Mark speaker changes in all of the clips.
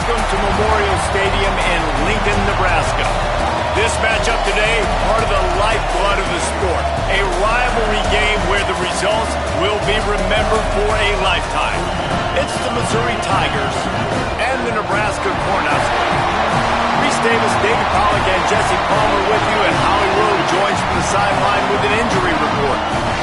Speaker 1: Welcome to Memorial Stadium in Lincoln, Nebraska. This matchup today, part of the lifeblood of the sport. A rivalry game where the results will be remembered for a lifetime. It's the Missouri Tigers and the Nebraska Cornhuskers. Reese Davis, David Pollack, and Jesse Palmer with you, and Howie Rowe joins from the sideline with an injury report.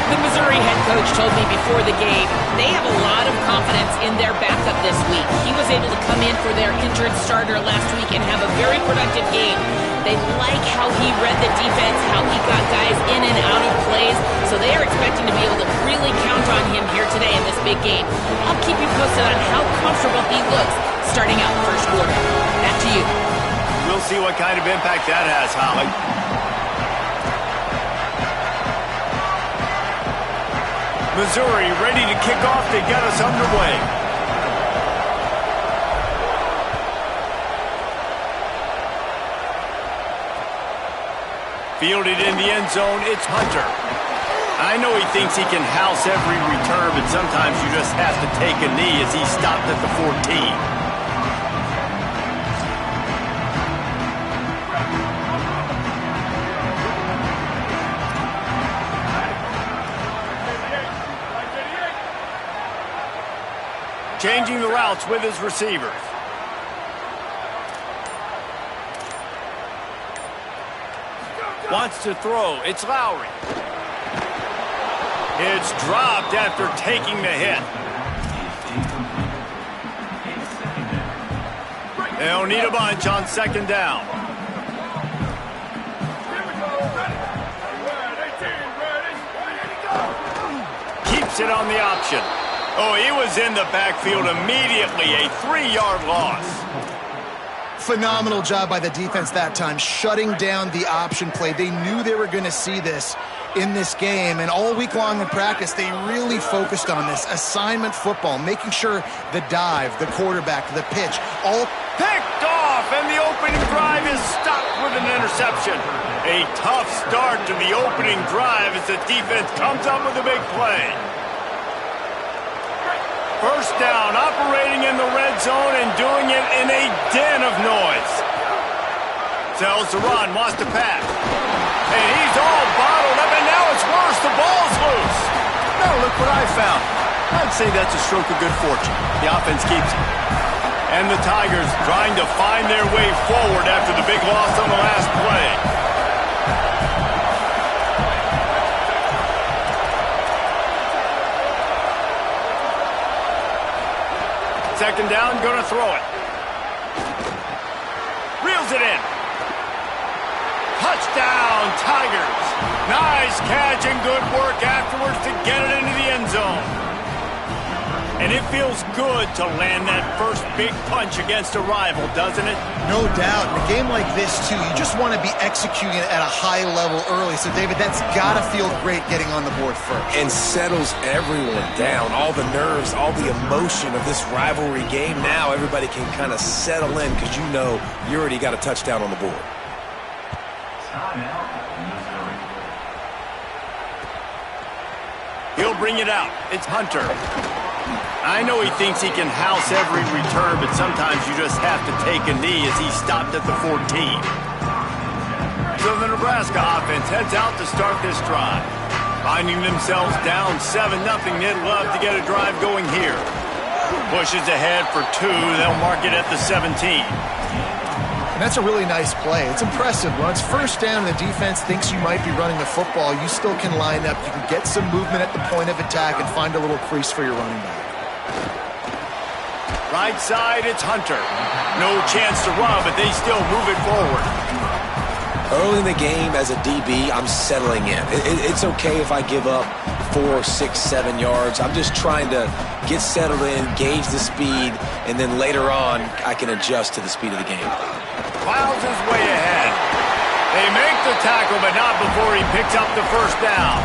Speaker 2: The Missouri head coach told me before the game they have a lot of confidence in their backup this week. He was able to come in for their injured starter last week and have a very productive game. They like how he read the defense, how he got guys in and out of plays, so they are expecting to be able to really count on him here today in this big game. I'll keep you posted on how comfortable he looks starting out first quarter. Back to you.
Speaker 1: We'll see what kind of impact that has, Howie. Missouri ready to kick off to get us underway. Fielded in the end zone, it's Hunter. I know he thinks he can house every return, but sometimes you just have to take a knee as he stopped at the 14. Changing the routes with his receivers. Wants to throw. It's Lowry. It's dropped after taking the hit. They'll need a bunch on second down. Keeps it on the option. Oh, he was in the backfield immediately. A 3-yard loss.
Speaker 3: Phenomenal job by the defense that time, shutting down the option play. They knew they were going to see this in this game, and all week long in practice, they really focused on this assignment football, making sure the dive, the quarterback, the pitch, all
Speaker 1: picked off, and the opening drive is stopped with an interception. A tough start to the opening drive as the defense comes up with a big play. First down, operating in the red zone and doing it in a den of noise. Tells to run, wants to pass. And he's all bottled up, and now it's worse. The ball's loose. Now look what I found. I'd say that's a stroke of good fortune. The offense keeps it. And the Tigers trying to find their way forward after the big loss on the last play. Second down, going to throw it. Reels it in. Touchdown, Tigers. Nice catch and good work afterwards to get it into the end zone. And it feels good to land that first big punch against a rival, doesn't it?
Speaker 3: No doubt. In a game like this, too, you just want to be executing it at a high level early. So, David, that's got to feel great getting on the board first.
Speaker 4: And settles everyone down. All the nerves, all the emotion of this rivalry game. Now everybody can kind of settle in because you know you already got a touchdown on the board.
Speaker 1: He'll bring it out. It's Hunter. I know he thinks he can house every return, but sometimes you just have to take a knee as he stopped at the 14. So the Nebraska offense heads out to start this drive. Finding themselves down 7-0, they'd love to get a drive going here. Pushes ahead for 2. They'll mark it at the 17.
Speaker 3: And that's a really nice play. It's impressive. When it's first down and the defense thinks you might be running the football, you still can line up. You can get some movement at the point of attack and find a little crease for your running back.
Speaker 1: Right side, it's Hunter. No chance to run, but they still move it forward.
Speaker 4: Early in the game, as a DB, I'm settling in. It's okay if I give up 4, 6, 7 yards. I'm just trying to get settled in, gauge the speed, and then later on, I can adjust to the speed of the game.
Speaker 1: Plows his way ahead. They make the tackle, but not before he picks up the first down.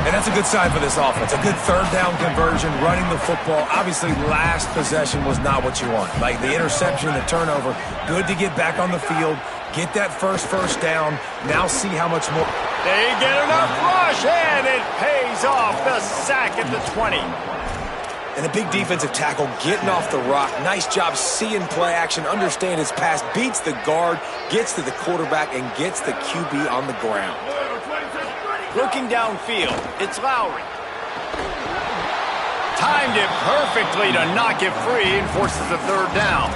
Speaker 4: And that's a good sign for this offense. A good third down conversion, running the football. Obviously, last possession was not what you want. Like the interception, the turnover. Good to get back on the field, get that first down. Now see how much more.
Speaker 1: They get enough rush, and it pays off. The sack at the 20.
Speaker 4: And the big defensive tackle getting off the rock. Nice job seeing play action, understand his pass, beats the guard, gets to the quarterback, and gets the QB on the ground.
Speaker 1: Looking downfield, it's Lowry. Timed it perfectly to knock it free and forces a third down.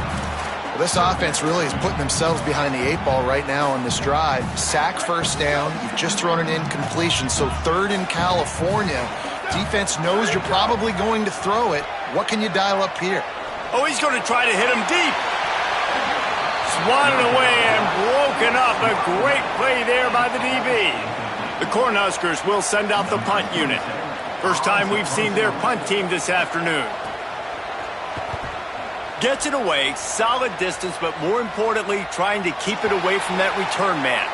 Speaker 3: Well, this offense really is putting themselves behind the 8 ball right now on this drive. Sack first down. You've just thrown an incompletion, so third in California. Defense knows you're probably going to throw it. What can you dial up here?
Speaker 1: Oh, he's going to try to hit him deep. Swatted away and broken up. A great play there by the DB. The Cornhuskers will send out the punt unit. First time we've seen their punt team this afternoon. Gets it away, solid distance, but more importantly, trying to keep it away from that return man.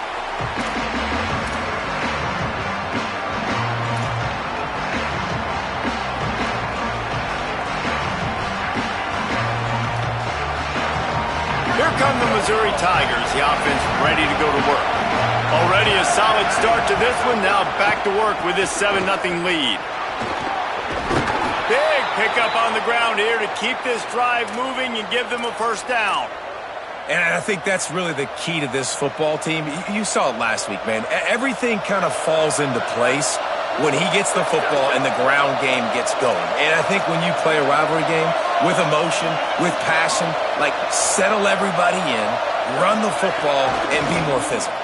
Speaker 1: Here come the Missouri Tigers. The offense ready to go to work. Already a solid start to this one. Now back to work with this 7-0 lead. Big pickup on the ground here to keep this drive moving and give them a first down.
Speaker 4: And I think that's really the key to this football team. You saw it last week, man. Everything kind of falls into place when he gets the football and the ground game gets going. And I think when you play a rivalry game with emotion, with passion, like settle everybody in, run the football, and be more physical.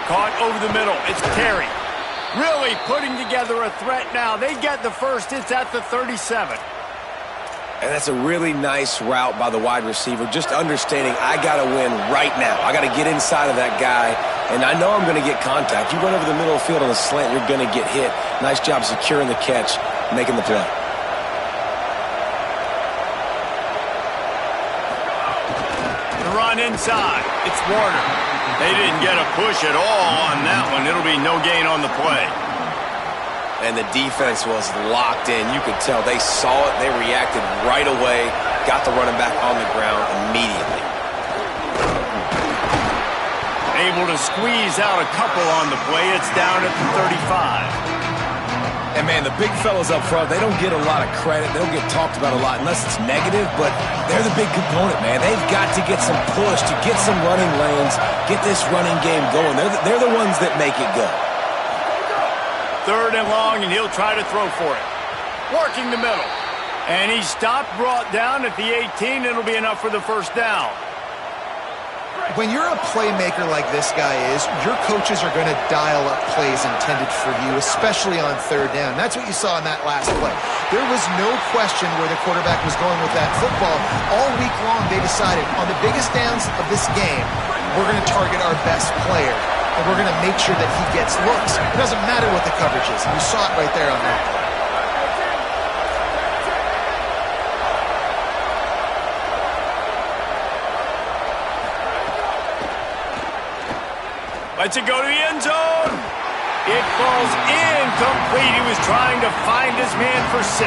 Speaker 1: Caught over the middle. It's Terry. Really putting together a threat now. They get the first. It's at the 37.
Speaker 4: And that's a really nice route by the wide receiver, just understanding I got to win right now. I got to get inside of that guy, and I know I'm going to get contact. You run over the middle of the field on a slant, you're going to get hit. Nice job securing the catch, making the play.
Speaker 1: The run inside. It's Warner. They didn't get a push at all on that one. It'll be no gain on the play.
Speaker 4: And the defense was locked in. You could tell they saw it. They reacted right away. Got the running back on the ground immediately.
Speaker 1: Able to squeeze out a couple on the play. It's down at the 35.
Speaker 4: And, man, the big fellas up front, they don't get a lot of credit. They don't get talked about a lot unless it's negative, but they're the big component, man. They've got to get some push, to get some running lanes, get this running game going. They're the ones that make it go.
Speaker 1: Third and long, and he'll try to throw for it. Working the middle. And he stopped, brought down at the 18. It'll be enough for the first down.
Speaker 3: When you're a playmaker like this guy is, your coaches are going to dial up plays intended for you, especially on third down. That's what you saw in that last play. There was no question where the quarterback was going with that football. All week long, they decided on the biggest downs of this game, we're going to target our best player, and we're going to make sure that he gets looks. It doesn't matter what the coverage is. You saw it right there on that play.
Speaker 1: Lets it go to the end zone. It falls incomplete. He was trying to find his man for 6.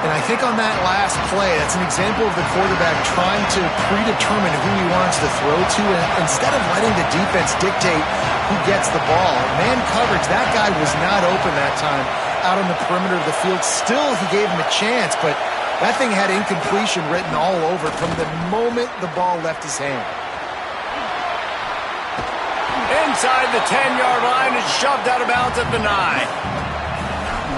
Speaker 3: And I think on that last play, that's an example of the quarterback trying to predetermine who he wants to throw to, and instead of letting the defense dictate who gets the ball. Man coverage, that guy was not open that time out on the perimeter of the field. Still, he gave him a chance, but that thing had incompletion written all over it from the moment the ball left his hand.
Speaker 1: Inside the 10-yard line, it's shoved out of bounds at the 9.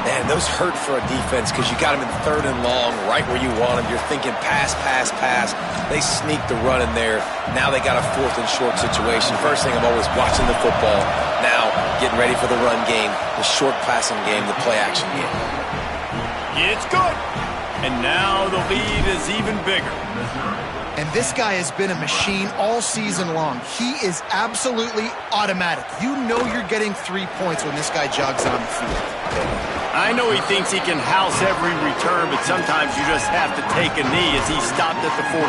Speaker 4: Man, those hurt for a defense because you got them in third and long, right where you want them. You're thinking pass, pass, pass. They sneak the run in there. Now they got a fourth and short situation. First thing, I'm always watching the football. Now getting ready for the run game, the short passing game, the play action game.
Speaker 1: It's good. And now the lead is even bigger.
Speaker 3: And this guy has been a machine all season long. He is absolutely automatic. You know you're getting 3 points when this guy jogs on the field.
Speaker 1: I know he thinks he can house every return, but sometimes you just have to take a knee as he stopped at the 14.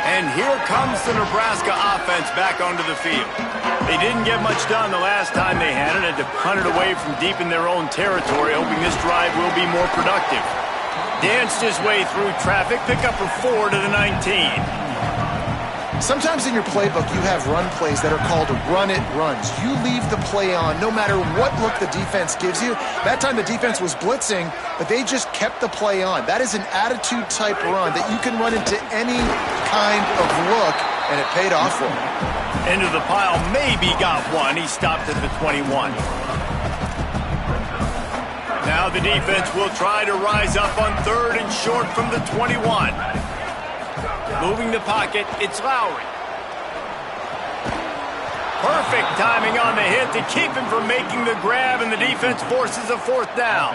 Speaker 1: And here comes the Nebraska offense back onto the field. They didn't get much done the last time they had it, had to punt it away from deep in their own territory, hoping this drive will be more productive. Danced his way through traffic, pick up a 4 to the 19.
Speaker 3: Sometimes in your playbook, you have run plays that are called run-it runs. You leave the play on no matter what look the defense gives you. That time the defense was blitzing, but they just kept the play on. That is an attitude-type run that you can run into any kind of look, and it paid off for him.
Speaker 1: Into the pile, maybe got one. He stopped at the 21. Now the defense will try to rise up on 3rd and short from the 21. Moving the pocket, it's Lowry. Perfect timing on the hit to keep him from making the grab, and the defense forces a 4th down.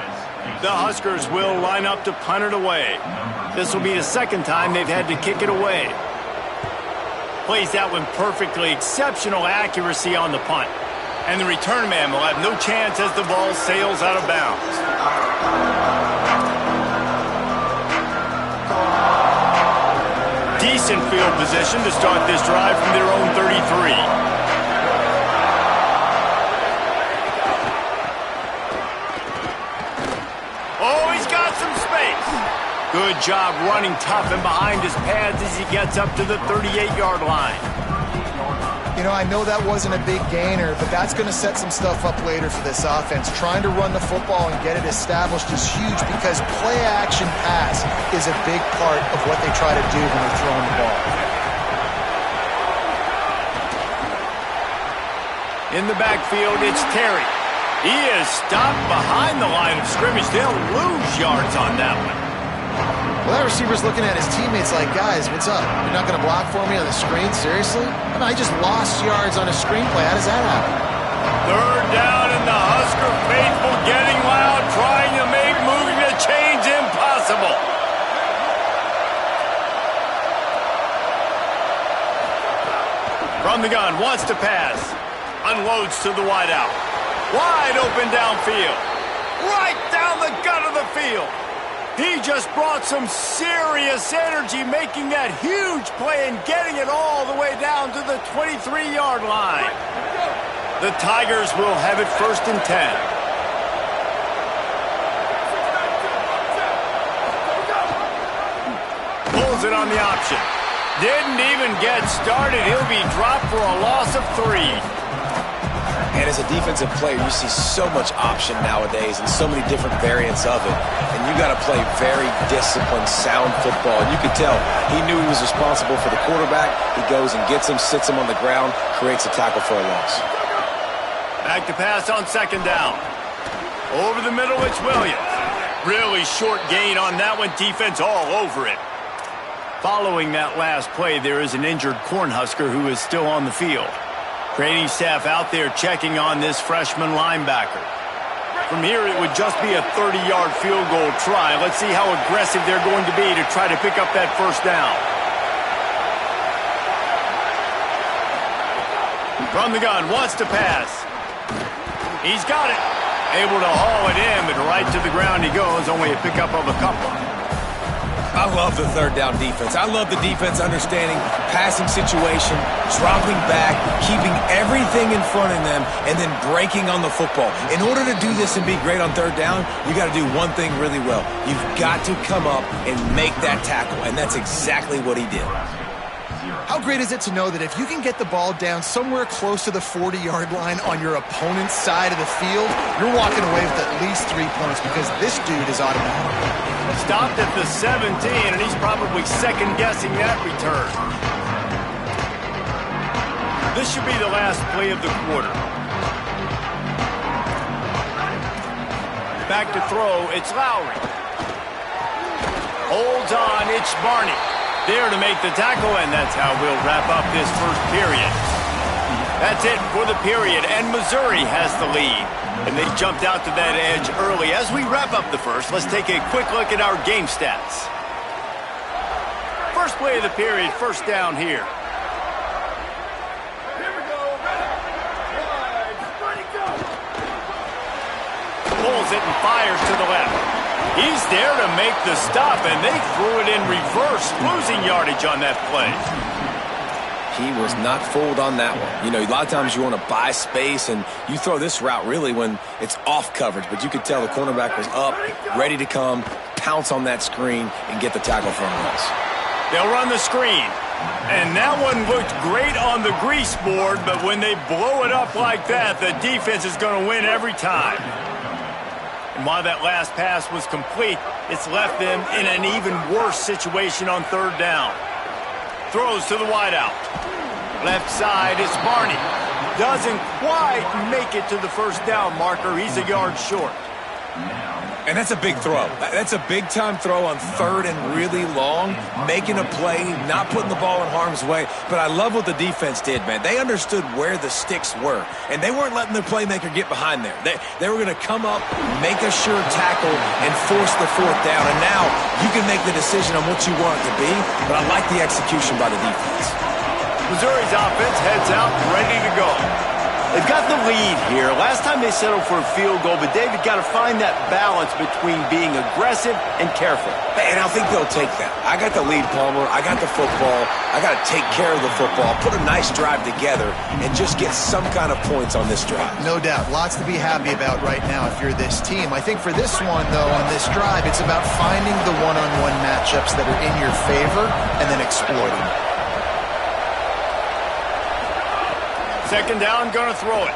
Speaker 1: The Huskers will line up to punt it away. This will be the 2nd time they've had to kick it away. Plays that one perfectly, exceptional accuracy on the punt. And the return man will have no chance as the ball sails out of bounds. Decent field position to start this drive from their own 33. Oh, he's got some space. Good job running tough and behind his pads as he gets up to the 38-yard line.
Speaker 3: You know, I know that wasn't a big gainer, but that's going to set some stuff up later for this offense. Trying to run the football and get it established is huge because play-action pass is a big part of what they try to do when they're throwing the ball.
Speaker 1: In the backfield, it's Terry. He is stopped behind the line of scrimmage. They'll lose yards on that one.
Speaker 3: Well, that receiver's looking at his teammates like, guys, what's up? You're not going to block for me on the screen? Seriously? I mean, I just lost yards on a screenplay. How does that happen?
Speaker 1: 3rd down, and the Husker faithful getting loud, trying to make moving the chains impossible. From the gun, wants to pass. Unloads to the wideout. Wide open downfield. Right down the gut of the field. He just brought some serious energy, making that huge play and getting it all the way down to the 23-yard line. The Tigers will have it 1st and 10. Pulls it on the option. Didn't even get started. He'll be dropped for a loss of 3.
Speaker 4: And as a defensive player, you see so much option nowadays and so many different variants of it. And you got to play very disciplined, sound football. And you could tell he knew he was responsible for the quarterback. He goes and gets him, sits him on the ground, creates a tackle for a loss.
Speaker 1: Back to pass on 2nd down. Over the middle, it's Williams. Really short gain on that one. Defense all over it. Following that last play, there is an injured Cornhusker who is still on the field. Training staff out there checking on this freshman linebacker. From here, it would just be a 30-yard field goal try. Let's see how aggressive they're going to be to try to pick up that 1st down. From the gun, wants to pass. He's got it. Able to haul it in, but right to the ground he goes. Only a pickup of a couple.
Speaker 4: I love the 3rd down defense. I love the defense understanding passing situation, dropping back, keeping everything in front of them, and then breaking on the football. In order to do this and be great on 3rd down, you got to do one thing really well. You've got to come up and make that tackle, and that's exactly what he did.
Speaker 3: How great is it to know that if you can get the ball down somewhere close to the 40-yard line on your opponent's side of the field, you're walking away with at least 3 points because this dude is automatic.
Speaker 1: Stopped at the 17, and he's probably second-guessing that return. This should be the last play of the quarter. Back to throw, it's Lowry. Holds on, it's Barney. There to make the tackle, and that's how we'll wrap up this 1st period. That's it for the period, and Missouri has the lead. And they jumped out to that edge early. As we wrap up the 1st, let's take a quick look at our game stats. First play of the period, 1st down here. Pulls it and fires to the left. He's there to make the stop, and they threw it in reverse, losing yardage on that play.
Speaker 4: He was not fooled on that one. You know, a lot of times you want to buy space, and you throw this route really when it's off coverage. But you could tell the cornerback was up, ready to come, pounce on that screen, and get the tackle for a loss.
Speaker 1: They'll run the screen. And that one looked great on the grease board, but when they blow it up like that, the defense is going to win every time. And while that last pass was complete, it's left them in an even worse situation on third down. Throws to the wideout. Left side is Barney. Doesn't quite make it to the first down marker. He's a yard short.
Speaker 4: And that's a big throw. That's a big-time throw on third and really long, making a play, not putting the ball in harm's way. But I love what the defense did, man. They understood where the sticks were, and they weren't letting their playmaker get behind there. They were going to come up, make a sure tackle, and force the fourth down. And now you can make the decision on what you want it to be, but I like the execution by the defense.
Speaker 1: Missouri's offense heads out, ready to go. They've got the lead here. Last time they settled for a field goal, but David got to find that balance between being aggressive and careful.
Speaker 4: And I think they'll take that. I got the lead, Palmer. I got the football. I got to take care of the football, put a nice drive together, and just get some kind of points on this drive.
Speaker 3: No doubt. Lots to be happy about right now if you're this team. I think for this one, though, on this drive, it's about finding the one-on-one matchups that are in your favor and then exploiting them.
Speaker 1: Second down, going to throw it.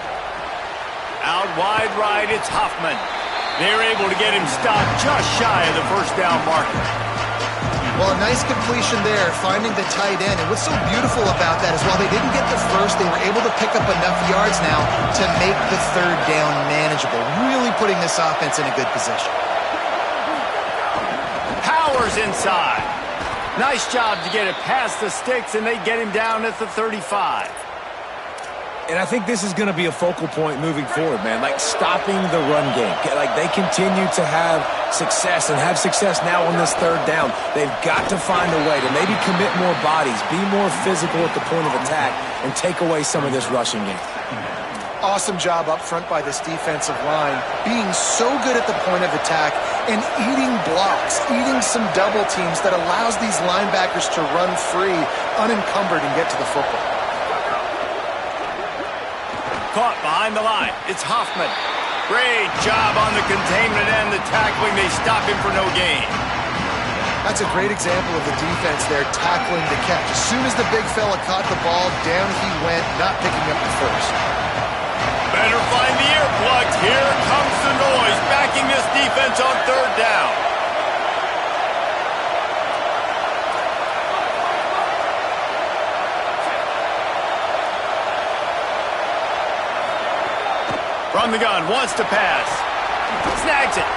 Speaker 1: Out wide right, it's Hoffman. They're able to get him stopped just shy of the first down marker.
Speaker 3: Well, a nice completion there, finding the tight end. And what's so beautiful about that is while they didn't get the first, they were able to pick up enough yards now to make the third down manageable, really putting this offense in a good position.
Speaker 1: Powers inside. Nice job to get it past the sticks, and they get him down at the 35.
Speaker 4: And I think this is going to be a focal point moving forward, man, like stopping the run game. Like they continue to have success and have success now on this third down. They've got to find a way to maybe commit more bodies, be more physical at the point of attack, and take away some of this rushing game.
Speaker 3: Awesome job up front by this defensive line, being so good at the point of attack and eating blocks, eating some double teams that allows these linebackers to run free, unencumbered, and get to the football.
Speaker 1: Caught behind the line. It's Hoffman. Great job on the containment and the tackling. They stop him for no gain.
Speaker 3: That's a great example of the defense there tackling the catch. As soon as the big fella caught the ball, down he went, not picking up the first.
Speaker 1: Better find the earplugs. Here comes the noise, backing this defense on third down. From the gun, wants to pass. Snags it.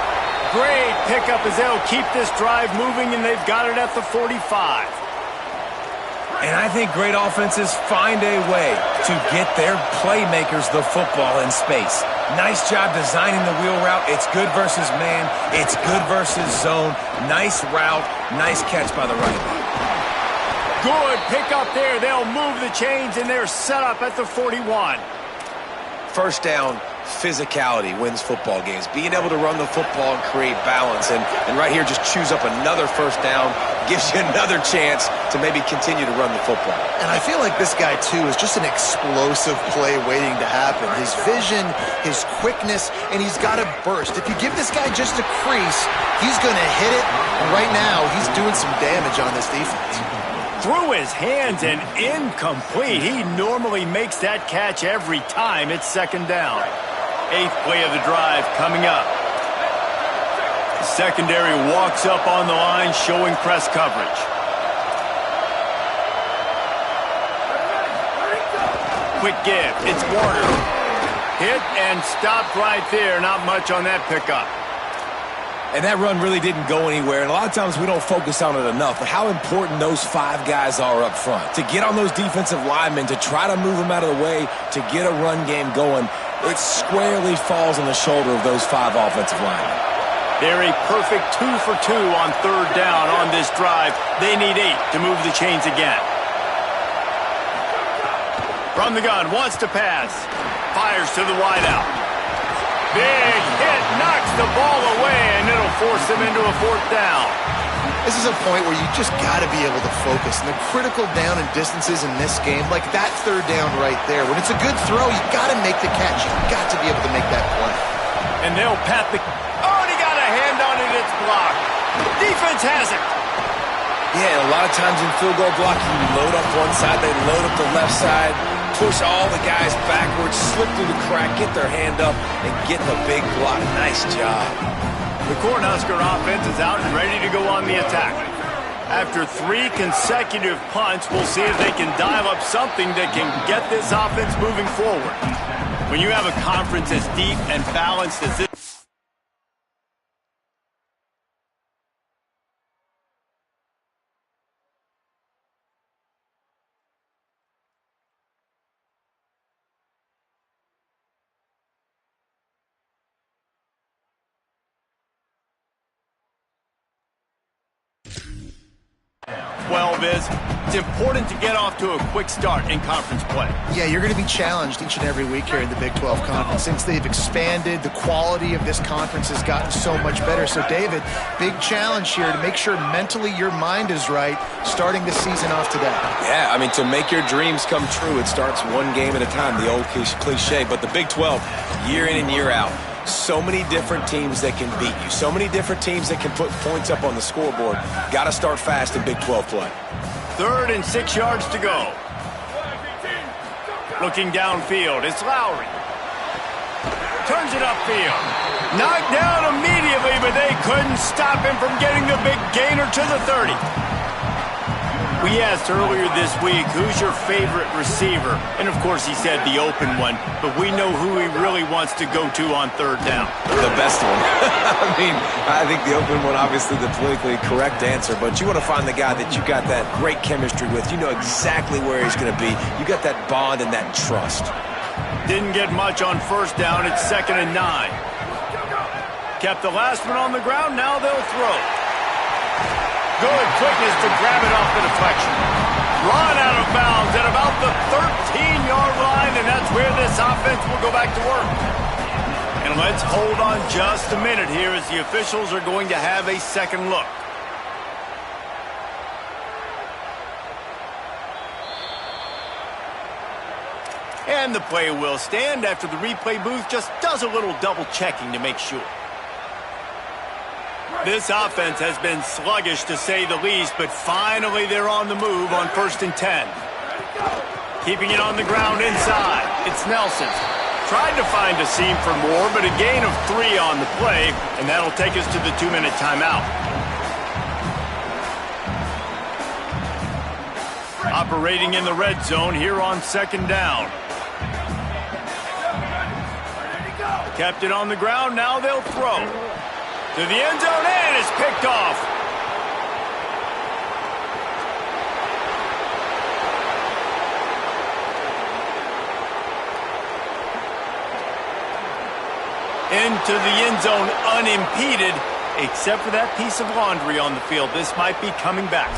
Speaker 1: Great pickup as they'll keep this drive moving, and they've got it at the 45.
Speaker 4: And I think great offenses find a way to get their playmakers the football in space. Nice job designing the wheel route. It's good versus man. It's good versus zone. Nice route. Nice catch by the running back.
Speaker 1: Good pickup there. They'll move the chains, and they're set up at the 41.
Speaker 4: First down, physicality wins football games. Being able to run the football and create balance. And right here, just choose up another first down. Gives you another chance to maybe continue to run the football.
Speaker 3: And I feel like this guy, too, is just an explosive play waiting to happen. His vision, his quickness, and he's got a burst. If you give this guy just a crease, he's going to hit it. And right now, he's doing some damage on this defense.
Speaker 1: Through his hands and incomplete. He normally makes that catch every time. It's second down. 8th play of the drive coming up. The secondary walks up on the line, showing press coverage. Quick give. It's Warner. Hit and stopped right there. Not much on that pickup.
Speaker 4: And that run really didn't go anywhere. And a lot of times we don't focus on it enough. But how important those 5 guys are up front. To get on those defensive linemen, to try to move them out of the way, to get a run game going, it squarely falls on the shoulder of those 5 offensive linemen.
Speaker 1: They're a perfect 2 for 2 on third down on this drive. They need 8 to move the chains again. From the gun, wants to pass. Fires to the wideout. Big hit, knocks the ball away, and it'll force them into a fourth down.
Speaker 3: This is a point where you just got to be able to focus. And the critical down and distances in this game, like that third down right there, when it's a good throw, you got to make the catch. You've got to be able to make that play.
Speaker 1: And they'll pat the... Oh, and he got a hand on it. It's blocked. Defense has it.
Speaker 4: Yeah, and a lot of times in field goal blocking, you load up one side, they load up the left side, push all the guys backwards, slip through the crack, get their hand up, and get the big block. Nice job.
Speaker 1: The Cornhusker offense is out and ready to go on the attack. After 3 consecutive punts, we'll see if they can dial up something that can get this offense moving forward. When you have a conference as deep and balanced as this, it's important to get off to a quick start in conference play.
Speaker 3: Yeah, you're going to be challenged each and every week here in the Big 12 Conference. Since they've expanded, the quality of this conference has gotten so much better. So, David, big challenge here to make sure mentally your mind is right starting the season off today.
Speaker 4: Yeah, I mean, to make your dreams come true, it starts one game at a time, the old cliche. But the Big 12, year in and year out, so many different teams that can beat you, so many different teams that can put points up on the scoreboard. Got to start fast in Big 12 play.
Speaker 1: 3rd and 6 yards to go. Looking downfield, it's Lowry. Turns it upfield. Knocked down immediately, but they couldn't stop him from getting the big gainer to the 30. We asked earlier this week, who's your favorite receiver? And, of course, he said the open one, but we know who he really wants to go to on 3rd down.
Speaker 4: The best one. I mean, I think the open one, obviously the politically correct answer, but you want to find the guy that you got that great chemistry with. You know exactly where he's going to be. You got that bond and that trust.
Speaker 1: Didn't get much on 1st down. It's 2nd and 9. Kept the last one on the ground. Now they'll throw. Good quickness to grab it off the deflection. Run out of bounds at about the 13-yard line, and that's where this offense will go back to work. And let's hold on just a minute here as the officials are going to have a second look. And the play will stand after the replay booth just does a little double checking to make sure. This offense has been sluggish to say the least, but finally they're on the move on 1st and 10. Keeping it on the ground inside. It's Nelson. Tried to find a seam for more, but a gain of 3 on the play, and that'll take us to the 2-minute timeout. Operating in the red zone here on 2nd down. Kept it on the ground, now they'll throw. To the end zone, and it's picked off. Into the end zone unimpeded, except for that piece of laundry on the field. This might be coming back.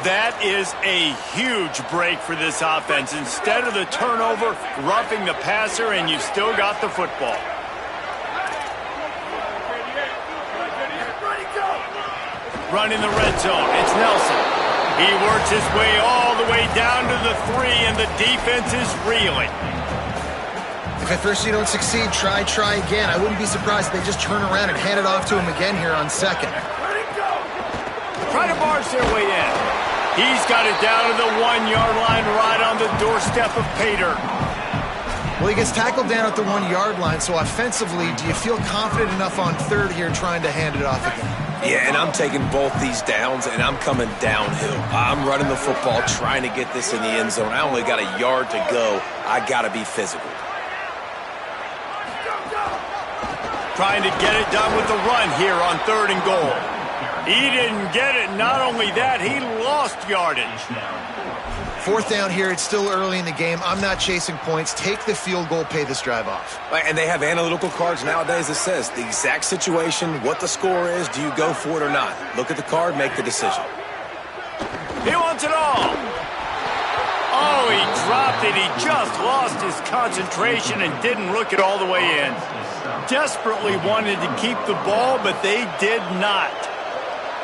Speaker 1: That is a huge break for this offense. Instead of the turnover, roughing the passer, and you've still got the football. Running the red zone, it's Nelson. He works his way all the way down to the 3, and the defense is reeling.
Speaker 3: If at first you don't succeed, try again. I wouldn't be surprised if they just turn around and hand it off to him again here on 2nd.
Speaker 1: Try to barge their way in. He's got it down to the 1-yard line right on the doorstep of Pater.
Speaker 3: Well, he gets tackled down at the 1-yard line, so offensively, do you feel confident enough on 3rd here trying to hand it off again?
Speaker 4: Yeah, and I'm taking both these downs, and I'm coming downhill. I'm running the football, trying to get this in the end zone. I only got a yard to go. I got to be physical.
Speaker 1: Trying to get it done with the run here on 3rd and goal. He didn't get it. Not only that, he lost yardage.
Speaker 3: 4th down here. It's still early in the game. I'm not chasing points. Take the field goal, pay this drive off.
Speaker 4: And they have analytical cards nowadays that says the exact situation, what the score is, do you go for it or not? Look at the card, make the decision.
Speaker 1: He wants it all. Oh, he dropped it. He just lost his concentration and didn't look it all the way in. Desperately wanted to keep the ball, but they did not.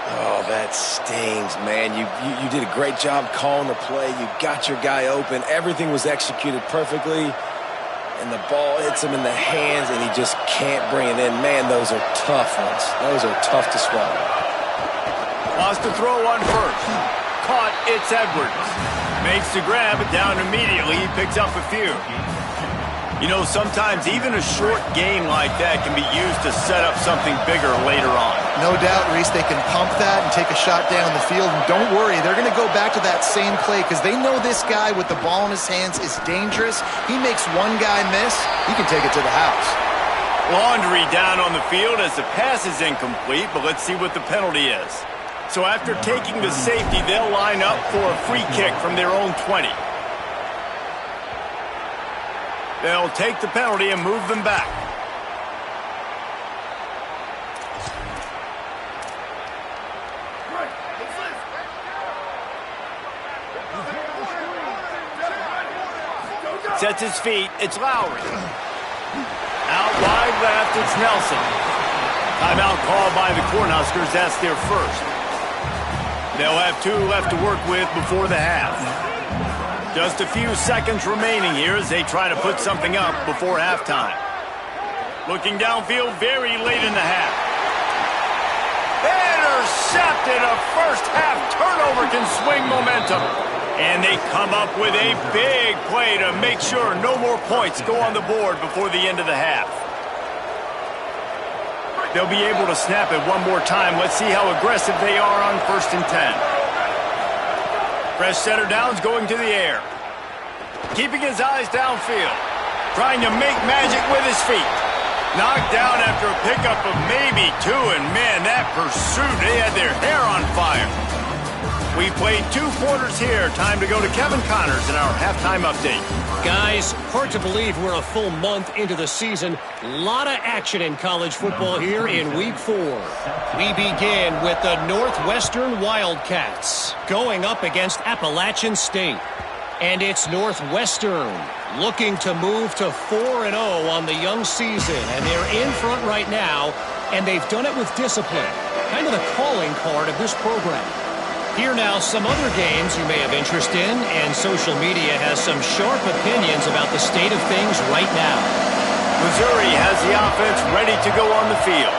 Speaker 4: Oh, that stings, man. You did a great job calling the play. You got your guy open. Everything was executed perfectly. And the ball hits him in the hands, and he just can't bring it in. Man, those are tough ones. Those are tough to swallow.
Speaker 1: Wants to throw on first. Caught, it's Edwards. Makes the grab, but down immediately. He picks up a few. You know, sometimes even a short game like that can be used to set up something bigger later on.
Speaker 3: No doubt, Reese, they can pump that and take a shot down the field. And don't worry, they're going to go back to that same play because they know this guy with the ball in his hands is dangerous. He makes one guy miss, he can take it to the house.
Speaker 1: Laundry down on the field as the pass is incomplete, but let's see what the penalty is. So after taking the safety, they'll line up for a free kick from their own 20. They'll take the penalty and move them back. Sets his feet. It's Lowry. Out wide left, it's Nelson. Timeout called by the Cornhuskers. That's their first. They'll have 2 left to work with before the half. Just a few seconds remaining here as they try to put something up before halftime. Looking downfield very late in the half. Intercepted. A first half turnover can swing momentum. And they come up with a big play to make sure no more points go on the board before the end of the half. They'll be able to snap it one more time. Let's see how aggressive they are on 1st and 10. Fresh center downs going to the air. Keeping his eyes downfield. Trying to make magic with his feet. Knocked down after a pickup of maybe 2. And man, that pursuit, they had their hair on fire. We played 2 quarters here. Time to go to Kevin Connors in our halftime update.
Speaker 5: Guys, hard to believe we're a full month into the season. A lot of action in college football here in Week 4. We begin with the Northwestern Wildcats going up against Appalachian State. And it's Northwestern looking to move to 4-0 on the young season. And they're in front right now, and they've done it with discipline. Kind of the calling card of this program. Here now, some other games you may have interest in, and social media has some sharp opinions about the state of things right now.
Speaker 1: Missouri has the offense ready to go on the field.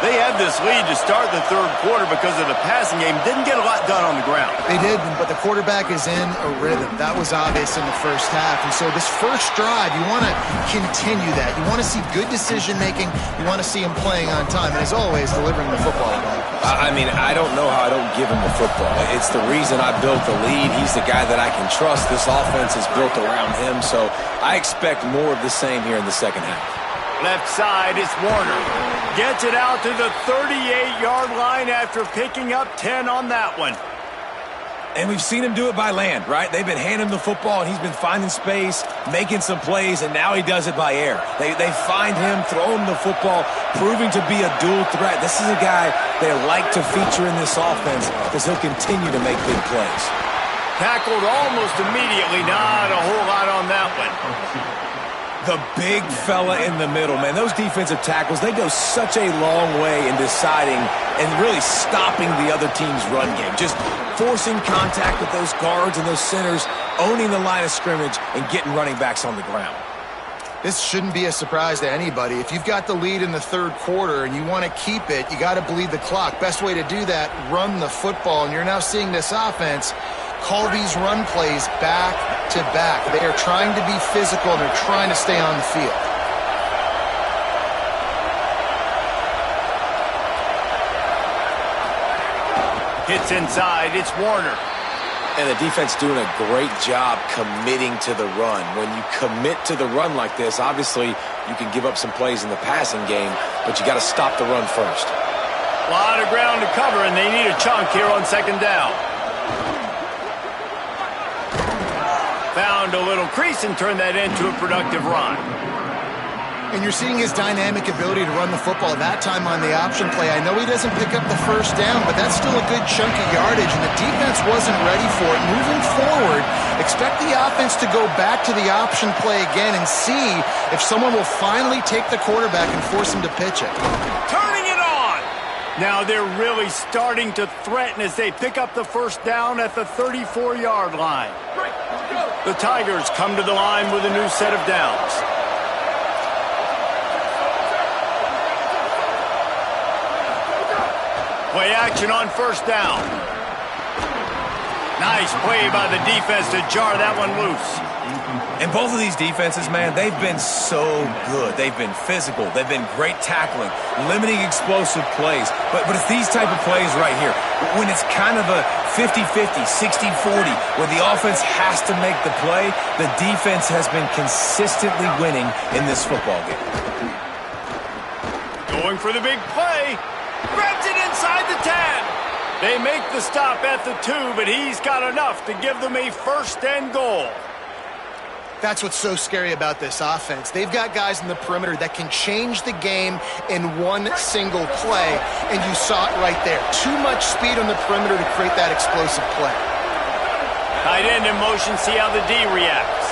Speaker 1: They had this lead to start the 3rd quarter because of the passing game. Didn't get a lot done on the ground.
Speaker 3: They did, but the quarterback is in a rhythm. That was obvious in the first half. And so this first drive, you want to continue that. You want to see good decision-making. You want to see him playing on time. And as always, delivering the football.
Speaker 4: I mean, I don't know how I don't give him the football. It's the reason I built the lead. He's the guy that I can trust. This offense is built around him. So I expect more of the same here in the second half.
Speaker 1: Left side is Warner. Gets it out to the 38-yard line after picking up 10 on that one.
Speaker 4: And we've seen him do it by land, right? They've been handing him the football, and he's been finding space, making some plays, and now he does it by air. They find him, throw him the football, proving to be a dual threat. This is a guy they like to feature in this offense because he'll continue to make big plays.
Speaker 1: Tackled almost immediately. Not a whole lot on that one.
Speaker 4: The big fella in the middle, man. Those defensive tackles, they go such a long way in deciding and really stopping the other team's run game. Just forcing contact with those guards and those centers, owning the line of scrimmage, and getting running backs on the ground.
Speaker 3: This shouldn't be a surprise to anybody. If you've got the lead in the 3rd quarter and you want to keep it, you got to bleed the clock. Best way to do that, run the football. And you're now seeing this offense call these run plays back to back. They are trying to be physical, and they're trying to stay on the field.
Speaker 1: Hits inside. It's Warner.
Speaker 4: And the defense doing a great job committing to the run. When you commit to the run like this, obviously you can give up some plays in the passing game, but you got to stop the run first.
Speaker 1: A lot of ground to cover, and they need a chunk here on 2nd down. Found a little crease and turned that into a productive run.
Speaker 3: And you're seeing his dynamic ability to run the football that time on the option play. I know he doesn't pick up the first down, but that's still a good chunk of yardage, and the defense wasn't ready for it. Moving forward, expect the offense to go back to the option play again and see if someone will finally take the quarterback and force him to pitch it.
Speaker 1: Turning it on! Now they're really starting to threaten as they pick up the first down at the 34-yard line. The Tigers come to the line with a new set of downs. Play action on first down. Nice play by the defense to jar that one loose.
Speaker 4: And both of these defenses, man, they've been so good. They've been physical. They've been great tackling, limiting explosive plays. But it's these type of plays right here, when it's kind of a 50-50, 60-40, where the offense has to make the play, the defense has been consistently winning in this football game.
Speaker 1: Going for the big play. Grabs it inside the 10. They make the stop at the 2, but he's got enough to give them a first and goal.
Speaker 3: That's what's so scary about this offense. They've got guys in the perimeter that can change the game in one single play, and you saw it right there. Too much speed on the perimeter to create that explosive play.
Speaker 1: Tight end in motion, see how the D reacts.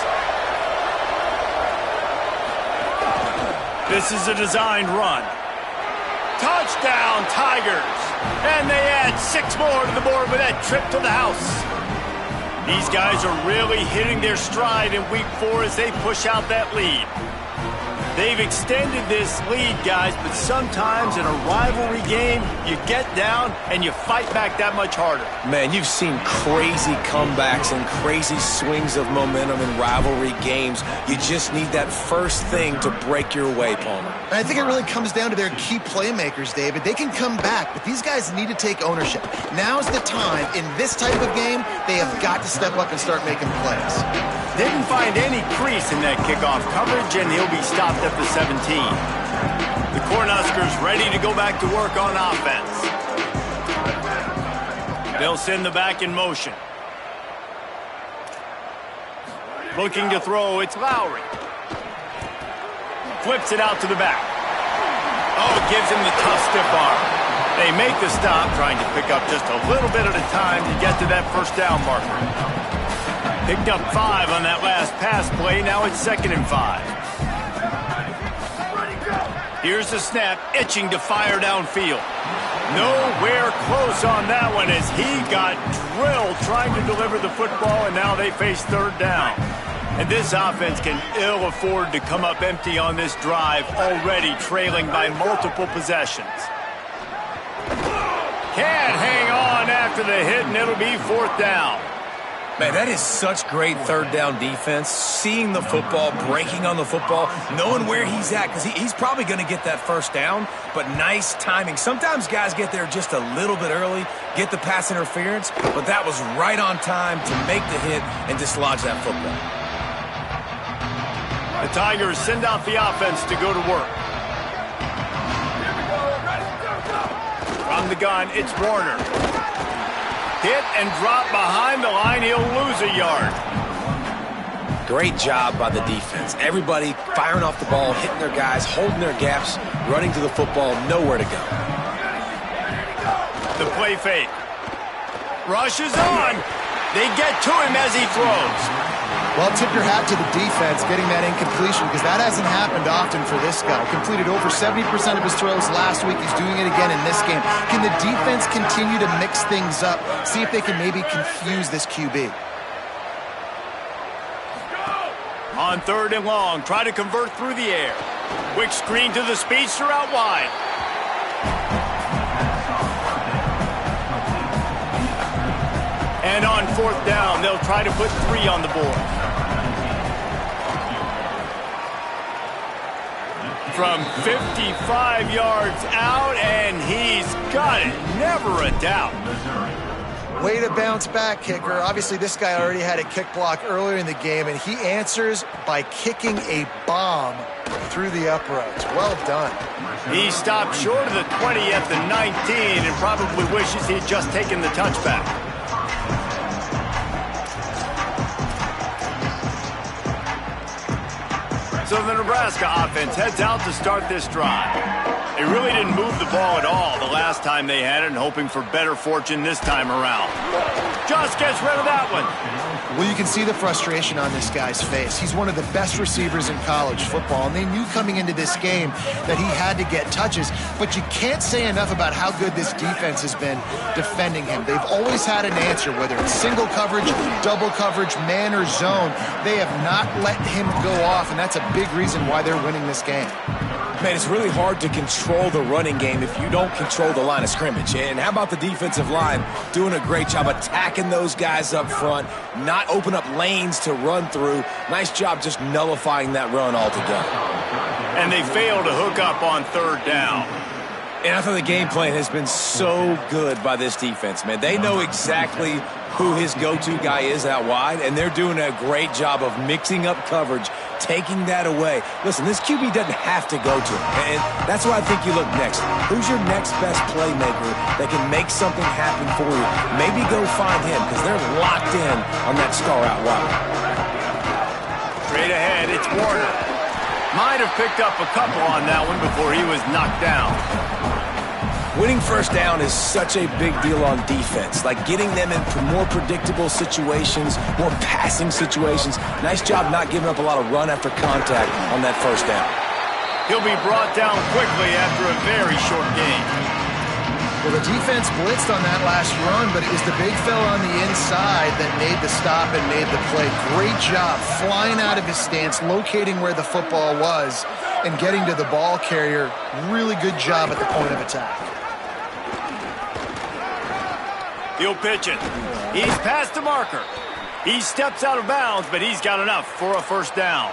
Speaker 1: This is a designed run. Touchdown, Tigers! And they add 6 more to the board with that trip to the house. These guys are really hitting their stride in Week 4 as they push out that lead. They've extended this lead, guys, but sometimes in a rivalry game, you get down and you fight back that much harder.
Speaker 4: Man, you've seen crazy comebacks and crazy swings of momentum in rivalry games. You just need that first thing to break your way, Palmer.
Speaker 3: And I think it really comes down to their key playmakers, David. They can come back, but these guys need to take ownership. Now's the time. In this type of game, they have got to step up and start making plays.
Speaker 1: Didn't find any crease in that kickoff coverage, and he'll be stopped at the 17. The Cornhuskers ready to go back to work on offense. They'll send the back in motion. Looking to throw, it's Lowry. Flips it out to the back. Oh, gives him the tough stiff arm. They make the stop, trying to pick up just a little bit at a time to get to that first down marker. Picked up 5 on that last pass play. Now it's 2nd and 5. Here's the snap, itching to fire downfield. Nowhere close on that one as he got drilled trying to deliver the football, and now they face 3rd down. And this offense can ill afford to come up empty on this drive, already trailing by multiple possessions. Can't hang on after the hit, and it'll be 4th down.
Speaker 4: Man, that is such great 3rd down defense. Seeing the football, breaking on the football, knowing where he's at, because he's probably going to get that first down, but nice timing. Sometimes guys get there just a little bit early, get the pass interference, but that was right on time to make the hit and dislodge that football.
Speaker 1: The Tigers send out the offense to go to work. From the gun, it's Warner. Hit and drop behind the line. He'll lose a yard.
Speaker 4: Great job by the defense. Everybody firing off the ball, hitting their guys, holding their gaps, running to the football, nowhere to go.
Speaker 1: The play fake. Rush is on. They get to him as he throws.
Speaker 3: Well, tip your hat to the defense getting that incompletion, because that hasn't happened often for this guy. Completed over 70% of his throws last week. He's doing it again in this game. Can the defense continue to mix things up? See if they can maybe confuse this QB.
Speaker 1: On 3rd and long, try to convert through the air. Quick screen to the speedster out wide. And on 4th down, they'll try to put 3 on the board. From 55 yards out, and he's got it. Never a doubt.
Speaker 3: Way to bounce back, kicker. Obviously, this guy already had a kick block earlier in the game, and he answers by kicking a bomb through the uprights. Well done.
Speaker 1: He stopped short of the 20 at the 19 and probably wishes he'd just taken the touchback. So the Nebraska offense heads out to start this drive. They really didn't move the ball at all the last time they had it, and hoping for better fortune this time around. Just gets rid of that one.
Speaker 3: Well, you can see the frustration on this guy's face. He's one of the best receivers in college football, and they knew coming into this game that he had to get touches, but you can't say enough about how good this defense has been defending him. They've always had an answer, whether it's single coverage, double coverage, man or zone. They have not let him go off, and that's a big reason why they're winning this game.
Speaker 4: Man, it's really hard to control the running game if you don't control the line of scrimmage. And how about the defensive line doing a great job attacking those guys up front, not open up lanes to run through. Nice job just nullifying that run altogether.
Speaker 1: And they fail to hook up on third down.
Speaker 4: And I thought the game plan has been so good by this defense, man. They know exactly who his go-to guy is out wide, and they're doing a great job of mixing up coverage, taking that away. Listen, this QB doesn't have to go to him, and that's why I think you look next. Who's your next best playmaker that can make something happen for you? Maybe go find him, because they're locked in on that star out wide.
Speaker 1: Straight ahead, it's Warner. Might have picked up a couple on that one before he was knocked down.
Speaker 4: Winning first down is such a big deal on defense, like getting them in more predictable situations, more passing situations. Nice job not giving up a lot of run after contact on that first down.
Speaker 1: He'll be brought down quickly after a very short gain.
Speaker 3: Well, the defense blitzed on that last run, but it was the big fella on the inside that made the stop and made the play. Great job flying out of his stance, locating where the football was, and getting to the ball carrier. Really good job at the point of attack.
Speaker 1: He'll pitch it. He's past the marker. He steps out of bounds, but he's got enough for a first down.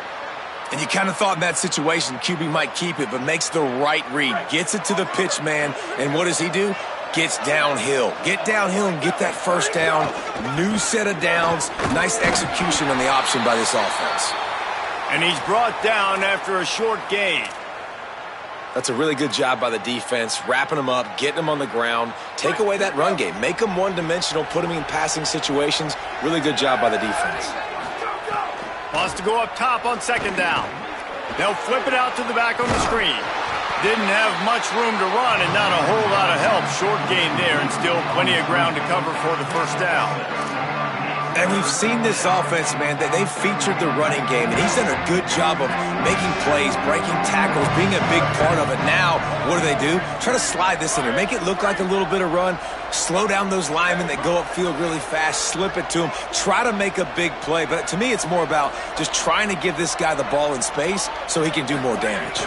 Speaker 4: And you kind of thought in that situation QB might keep it, but makes the right read. Gets it to the pitch man, and what does he do? Gets downhill. Get downhill and get that first down. New set of downs. Nice execution on the option by this offense.
Speaker 1: And he's brought down after a short gain.
Speaker 4: That's a really good job by the defense, wrapping them up, getting them on the ground, take away that run game, make them one-dimensional, put them in passing situations. Really good job by the defense.
Speaker 1: Wants to go up top on second down. They'll flip it out to the back on the screen. Didn't have much room to run and not a whole lot of help. Short gain there and still plenty of ground to cover for the first down.
Speaker 4: And we've seen this offense, man, that they've featured the running game, and he's done a good job of making plays, breaking tackles, being a big part of it. Now, what do? Try to slide this in there, make it look like a little bit of run, slow down those linemen that go upfield really fast, slip it to him, try to make a big play. But to me, it's more about just trying to give this guy the ball in space so he can do more damage.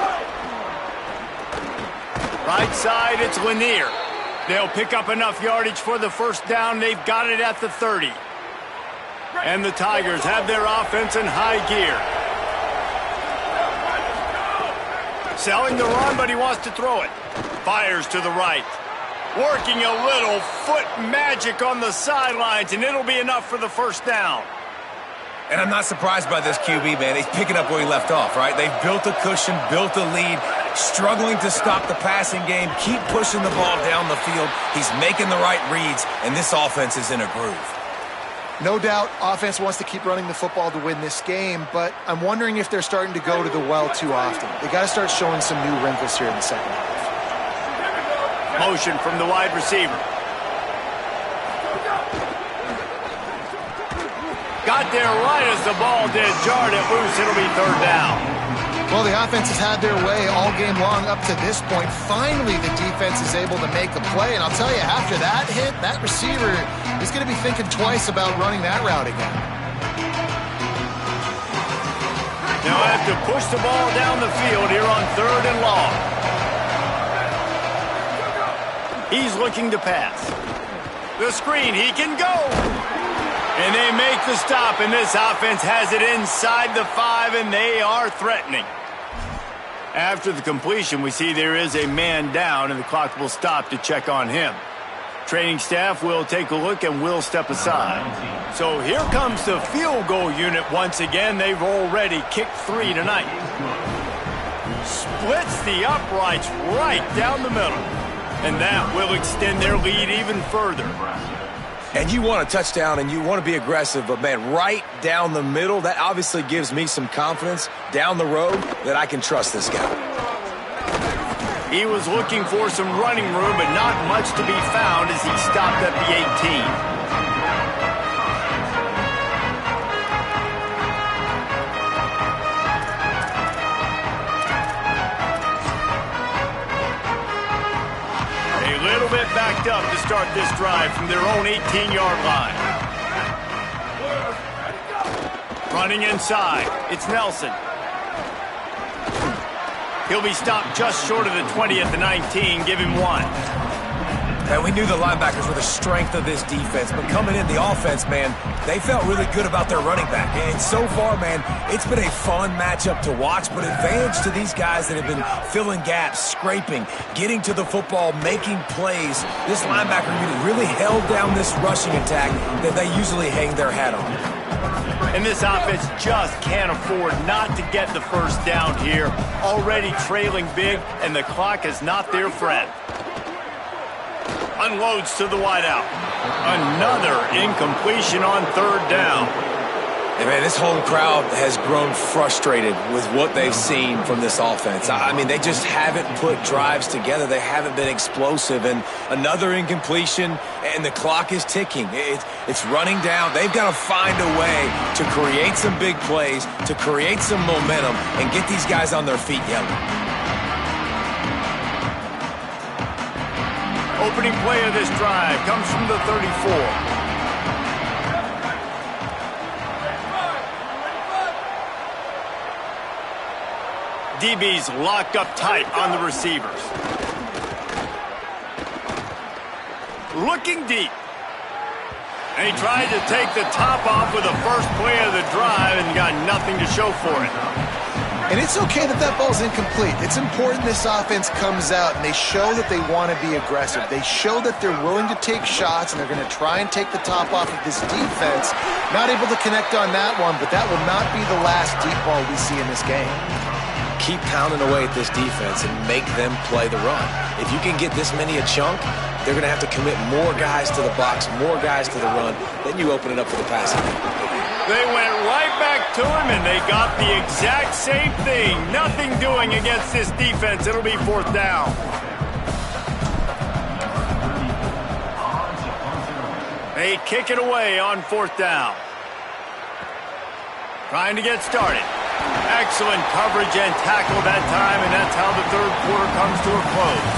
Speaker 1: Right side, it's Lanier. They'll pick up enough yardage for the first down. They've got it at the 30. And the Tigers have their offense in high gear. Selling the run, but he wants to throw it. Fires to the right. Working a little foot magic on the sidelines, and it'll be enough for the first down.
Speaker 4: And I'm not surprised by this QB, man. He's picking up where he left off, right? They've built a cushion, built a lead, struggling to stop the passing game, keep pushing the ball down the field. He's making the right reads, and this offense is in a groove.
Speaker 3: No doubt, offense wants to keep running the football to win this game, but I'm wondering if they're starting to go to the well too often. They got to start showing some new wrinkles here in the second half.
Speaker 1: Motion from the wide receiver. Got there right as the ball did. Jarred it loose. It'll be third down.
Speaker 3: Well, the offense has had their way all game long up to this point. Finally, the defense is able to make a play. And I'll tell you, after that hit, that receiver is going to be thinking twice about running that route again.
Speaker 1: Now have to push the ball down the field here on third and long. He's looking to pass. The screen, he can go. And they make the stop, and this offense has it inside the 5, and they are threatening. After the completion, we see there is a man down, and the clock will stop to check on him. Training staff will take a look and will step aside. So here comes the field goal unit once again. They've already kicked 3 tonight. Splits the uprights right down the middle. And that will extend their lead even further.
Speaker 4: And you want a touchdown and you want to be aggressive, but man, right down the middle, that obviously gives me some confidence down the road that I can trust this guy.
Speaker 1: He was looking for some running room, but not much to be found as he stopped at the 18. Bit backed up to start this drive from their own 18-yard line. Running inside, it's Nelson. He'll be stopped just short of the 20 at the 19. Give him 1.
Speaker 4: And we knew the linebackers were the strength of this defense, but coming in the offense, man, they felt really good about their running back. And so far, man, it's been a fun matchup to watch, but advantage to these guys that have been filling gaps, scraping, getting to the football, making plays. This linebacker unit really held down this rushing attack that they usually hang their hat on.
Speaker 1: And this offense just can't afford not to get the first down here. Already trailing big, and the clock is not their friend. Unloads to the wideout. Another incompletion on 3rd down.
Speaker 4: And man, this whole crowd has grown frustrated with what they've seen from this offense. I mean, they just haven't put drives together. They haven't been explosive. And another incompletion, and the clock is ticking. It's running down. They've got to find a way to create some big plays, to create some momentum, and get these guys on their feet yelling.
Speaker 1: Opening play of this drive comes from the 34. DB's locked up tight on the receivers. Looking deep. And he tried to take the top off with the first play of the drive and got nothing to show for it.
Speaker 3: And it's okay that that ball's incomplete. It's important this offense comes out and they show that they want to be aggressive. They show that they're willing to take shots and they're going to try and take the top off of this defense. Not able to connect on that one, but that will not be the last deep ball we see in this game.
Speaker 4: Keep pounding away at this defense and make them play the run. If you can get this many a chunk, they're going to have to commit more guys to the box, more guys to the run. Then you open it up for the passing.
Speaker 1: They went right back to him, and they got the exact same thing. Nothing doing against this defense. It'll be 4th down. They kick it away on 4th down. Trying to get started. Excellent coverage and tackle that time, and that's how the 3rd quarter comes to a close.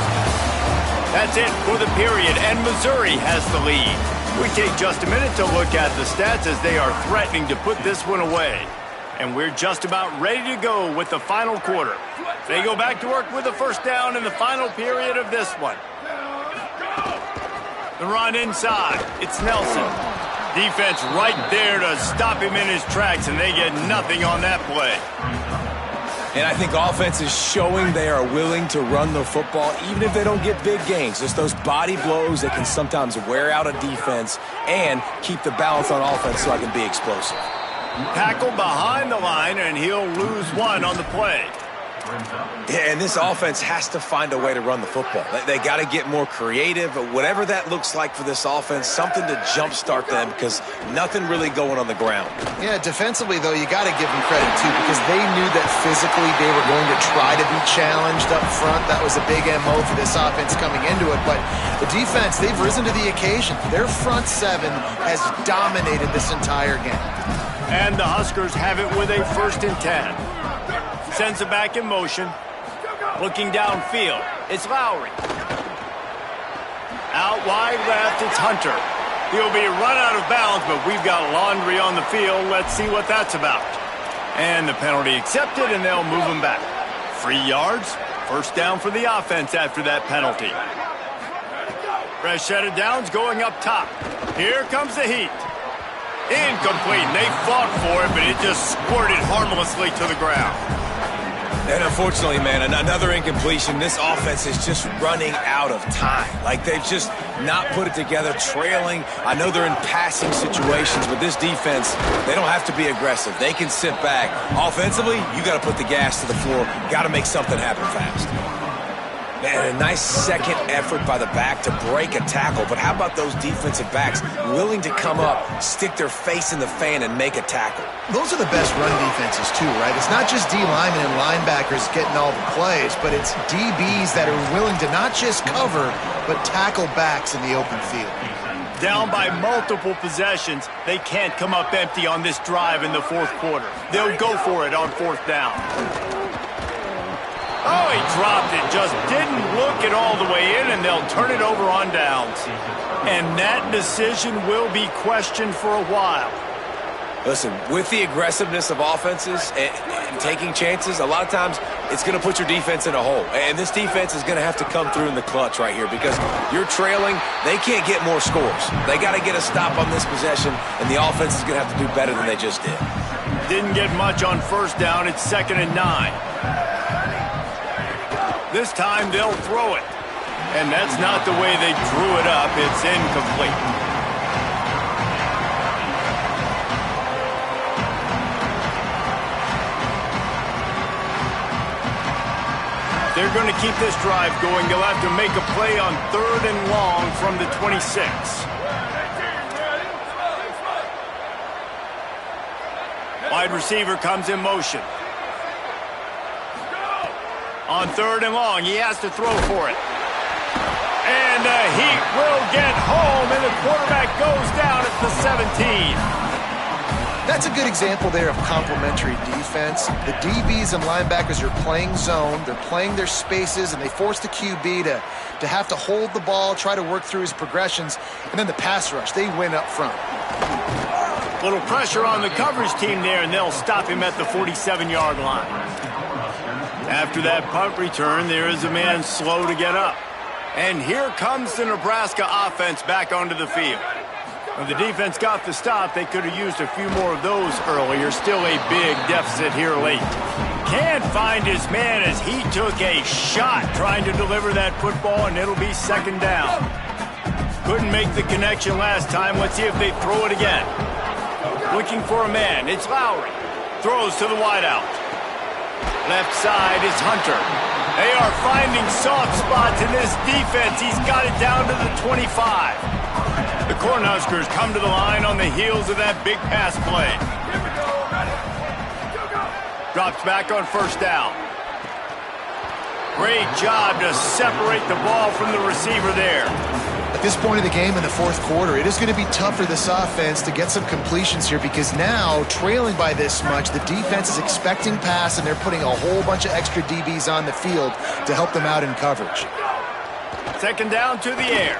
Speaker 1: That's it for the period, and Missouri has the lead. We take just a minute to look at the stats as they are threatening to put this one away. And we're just about ready to go with the final quarter. They go back to work with the 1st down in the final period of this one. The run inside. It's Nelson. Defense right there to stop him in his tracks, and they get nothing on that play.
Speaker 4: And I think offense is showing they are willing to run the football, even if they don't get big gains. Just those body blows that can sometimes wear out a defense and keep the balance on offense so I can be explosive.
Speaker 1: Tackle behind the line, and he'll lose 1 on the play.
Speaker 4: Yeah, and this offense has to find a way to run the football. They got to get more creative, whatever that looks like for this offense, something to jumpstart them because nothing really going on the ground.
Speaker 3: Yeah, defensively, though, you got to give them credit, too, because they knew that physically they were going to try to be challenged up front. That was a big MO for this offense coming into it. But the defense, they've risen to the occasion. Their front 7 has dominated this entire game.
Speaker 1: And the Huskers have it with a 1st and 10. Sends it back in motion. Looking downfield. It's Lowry. Out wide left, it's Hunter. He'll be run out of bounds, but we've got laundry on the field. Let's see what that's about. And the penalty accepted, and they'll move him back. 3 yards. 1st down for the offense after that penalty. Fresh set of downs going up top. Here comes the heat. Incomplete. They fought for it, but it just squirted harmlessly to the ground.
Speaker 4: And unfortunately, man, another incompletion. This offense is just running out of time. Like, they've just not put it together, trailing. I know they're in passing situations, but this defense, they don't have to be aggressive. They can sit back. Offensively, you got to put the gas to the floor. Got to make something happen fast. Man, a nice second effort by the back to break a tackle. But how about those defensive backs willing to come up, stick their face in the fan, and make a tackle?
Speaker 3: Those are the best run defenses, too, right? It's not just D linemen and linebackers getting all the plays, but it's DBs that are willing to not just cover, but tackle backs in the open field.
Speaker 1: Down by multiple possessions, they can't come up empty on this drive in the 4th quarter. They'll go for it on 4th down. Oh, he dropped it. Just didn't look it all the way in, and they'll turn it over on downs. And that decision will be questioned for a while.
Speaker 4: Listen, with the aggressiveness of offenses and taking chances, a lot of times it's going to put your defense in a hole. And this defense is going to have to come through in the clutch right here because you're trailing. They can't get more scores. They got to get a stop on this possession, and the offense is going to have to do better than they just did.
Speaker 1: Didn't get much on first down. It's 2nd and 9. This time they'll throw it. And that's not the way they drew it up. It's incomplete. They're going to keep this drive going. They'll have to make a play on 3rd and long from the 26. Wide receiver comes in motion. On 3rd and long, he has to throw for it. And the Heat will get home, and the quarterback goes down at the 17.
Speaker 3: That's a good example there of complementary defense. The DBs and linebackers are playing zone, they're playing their spaces, and they force the QB to have to hold the ball, try to work through his progressions, and then the pass rush, they win up front.
Speaker 1: Little pressure on the coverage team there, and they'll stop him at the 47-yard line. After that punt return, there is a man slow to get up. And here comes the Nebraska offense back onto the field. When the defense got the stop, they could have used a few more of those earlier. Still a big deficit here late. Can't find his man as he took a shot trying to deliver that football, and it'll be 2nd down. Couldn't make the connection last time. Let's see if they throw it again. Looking for a man. It's Lowry. Throws to the wideout. Left side is Hunter. They are finding soft spots in this defense. He's got it down to the 25. The Cornhuskers come to the line on the heels of that big pass play. Drops back on 1st down. Great job to separate the ball from the receiver there.
Speaker 3: At this point of the game in the 4th quarter, it is going to be tough for this offense to get some completions here because now, trailing by this much, the defense is expecting pass, and they're putting a whole bunch of extra DBs on the field to help them out in coverage.
Speaker 1: 2nd down to the air.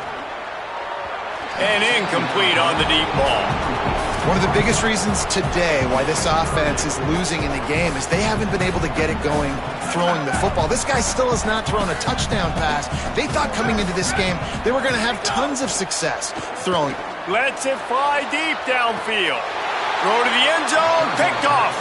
Speaker 1: And incomplete on the deep ball.
Speaker 3: One of the biggest reasons today why this offense is losing in the game is they haven't been able to get it going throwing the football. This guy still has not thrown a touchdown pass. They thought coming into this game they were going to have tons of success throwing.
Speaker 1: Lets it fly deep downfield. Throw to the end zone, picked off.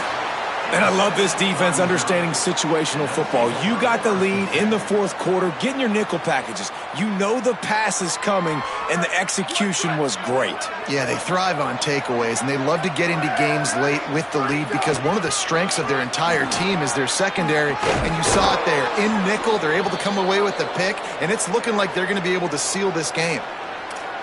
Speaker 4: And I love this defense understanding situational football. You got the lead in the 4th quarter, getting your nickel packages. You know the pass is coming, and the execution was great.
Speaker 3: Yeah, they thrive on takeaways, and they love to get into games late with the lead because one of the strengths of their entire team is their secondary, and you saw it there. In nickel, they're able to come away with the pick, and it's looking like they're going to be able to seal this game.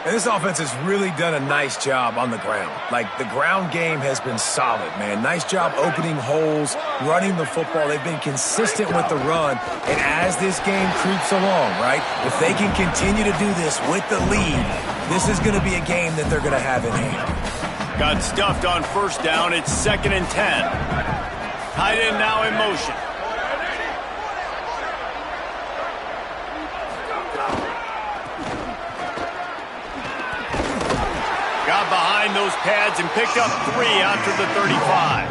Speaker 4: And this offense has really done a nice job on the ground. Like, the ground game has been solid, man. Nice job opening holes, running the football. They've been consistent with the run. And as this game creeps along, right, if they can continue to do this with the lead, this is going to be a game that they're going to have in hand.
Speaker 1: Got stuffed on 1st down. It's 2nd and 10. Tight end now in motion. Got behind those pads and picked up 3 after the 35.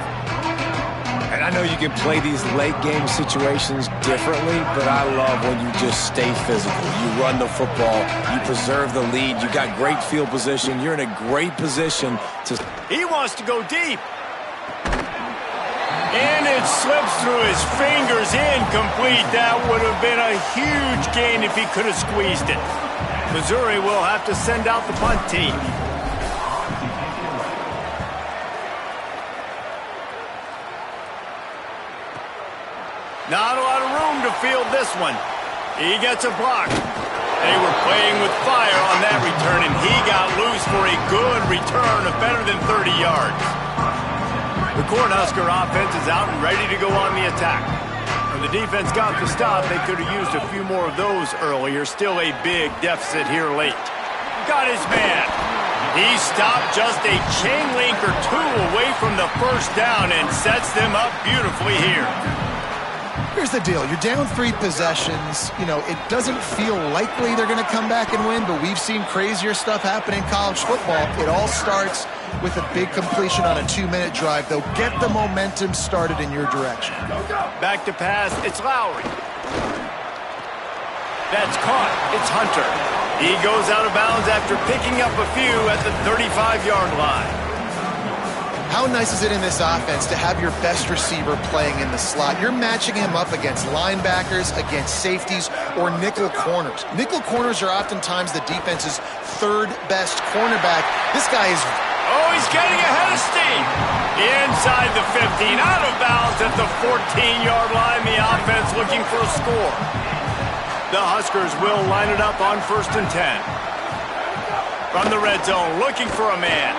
Speaker 4: And I know you can play these late game situations differently, but I love when you just stay physical. You run the football, you preserve the lead, you got great field position, you're in a great position to...
Speaker 1: He wants to go deep. And it slips through his fingers, incomplete. That would have been a huge gain if he could have squeezed it. Missouri will have to send out the punt team. Not a lot of room to field this one. He gets a block. They were playing with fire on that return, and he got loose for a good return of better than 30 yards. The Cornhusker offense is out and ready to go on the attack. When the defense got the stop, they could have used a few more of those earlier. Still a big deficit here late. Got his man. He stopped just a chain link or 2 away from the 1st down and sets them up beautifully here.
Speaker 3: Here's the deal. You're down 3 possessions. You know, it doesn't feel likely they're going to come back and win, but we've seen crazier stuff happen in college football. It all starts with a big completion on a 2-minute drive. They'll get the momentum started in your direction.
Speaker 1: Back to pass. It's Lowry. That's caught. It's Hunter. He goes out of bounds after picking up a few at the 35-yard line.
Speaker 3: How nice is it in this offense to have your best receiver playing in the slot? You're matching him up against linebackers, against safeties, or nickel corners. Nickel corners are oftentimes the defense's 3rd best cornerback. This guy is...
Speaker 1: Oh, he's getting ahead of steam. Inside the 15, out of bounds at the 14-yard line. The offense looking for a score. The Huskers will line it up on 1st and 10. From the red zone, looking for a man.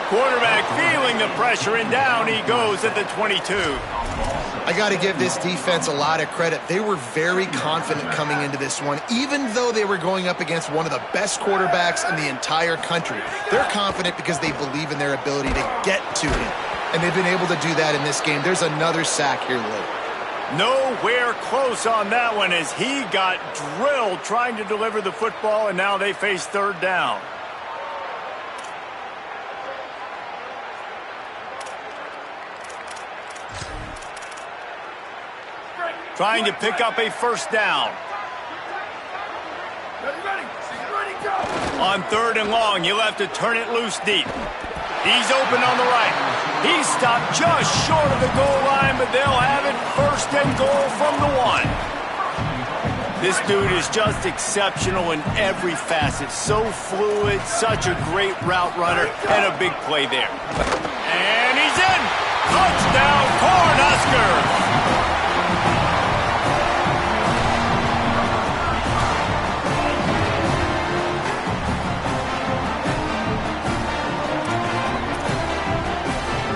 Speaker 1: Quarterback feeling the pressure, and down he goes at the 22.
Speaker 3: I got to give this defense a lot of credit. They were very confident coming into this one, even though they were going up against one of the best quarterbacks in the entire country. They're confident because they believe in their ability to get to him, and they've been able to do that in this game. There's another sack here late.
Speaker 1: Nowhere close on that one as he got drilled trying to deliver the football, and now they face 3rd down. Trying to pick up a 1st down. On 3rd and long, you'll have to turn it loose deep. He's open on the right. He's stopped just short of the goal line, but they'll have it 1st and goal from the 1. This dude is just exceptional in every facet. So fluid, such a great route runner, and a big play there. And he's in! Touchdown, Cornhuskers!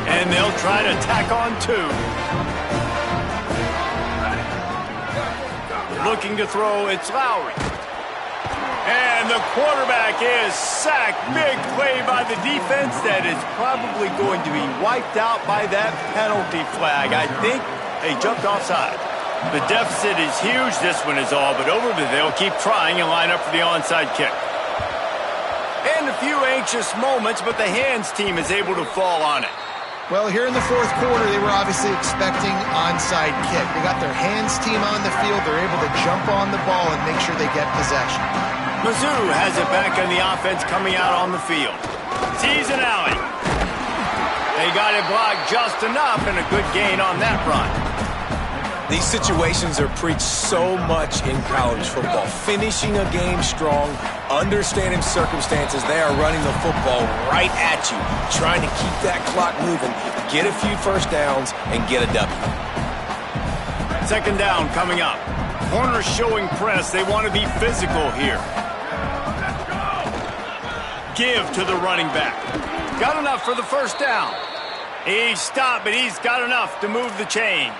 Speaker 1: And they'll try to tack on 2. Looking to throw, it's Lowry. And the quarterback is sacked. Big play by the defense that is probably going to be wiped out by that penalty flag. I think they jumped offside. The deficit is huge. This one is all but over, but they'll keep trying and line up for the onside kick. And a few anxious moments, but the hands team is able to fall on it.
Speaker 3: Well, here in the 4th quarter, they were obviously expecting onside kick. They got their hands team on the field. They're able to jump on the ball and make sure they get possession.
Speaker 1: Mizzou has it back on the offense coming out on the field. Sees an alley. They got it blocked just enough and a good gain on that run.
Speaker 4: These situations are preached so much in college football. Finishing a game strong, understanding circumstances. They are running the football right at you, trying to keep that clock moving, get a few 1st downs, and get a W.
Speaker 1: 2nd down coming up. Corners showing press. They want to be physical here. Give to the running back. Got enough for the 1st down. He stopped, but he's got enough to move the chain.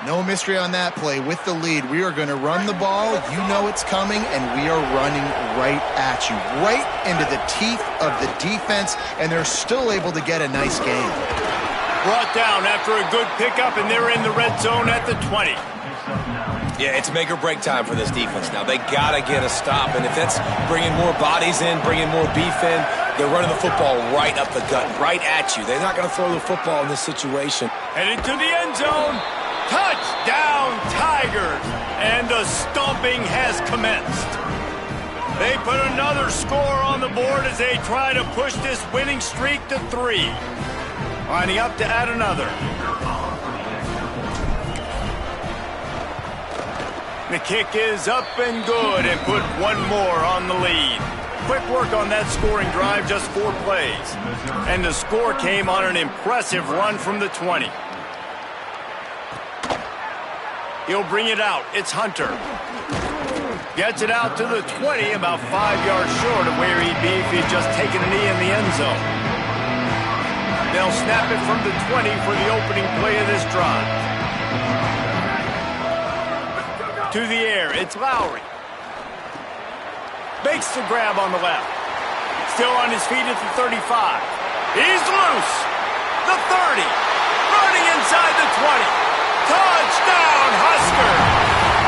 Speaker 3: No mystery on that play. With the lead, we are going to run the ball. You know it's coming, and we are running right at you, right into the teeth of the defense, and they're still able to get a nice gain.
Speaker 1: Brought down after a good pickup, and they're in the red zone at the 20.
Speaker 4: Yeah, it's make or break time for this defense now. They got to get a stop, and if that's bringing more bodies in, bringing more beef in, they're running the football right up the gut, right at you. They're not going to throw the football in this situation.
Speaker 1: Headed to the end zone. Touchdown, Tigers! And the stomping has commenced. They put another score on the board as they try to push this winning streak to 3. Lining up to add another. The kick is up and good and put one more on the lead. Quick work on that scoring drive, just 4 plays. And the score came on an impressive run from the 20. He'll bring it out. It's Hunter. Gets it out to the 20, about 5 yards short of where he'd be if he'd just taken a knee in the end zone. They'll snap it from the 20 for the opening play of this drive. To the air, it's Lowry. Makes the grab on the left. Still on his feet at the 35. He's loose. The 30. Running inside the 20. Touchdown, Husker!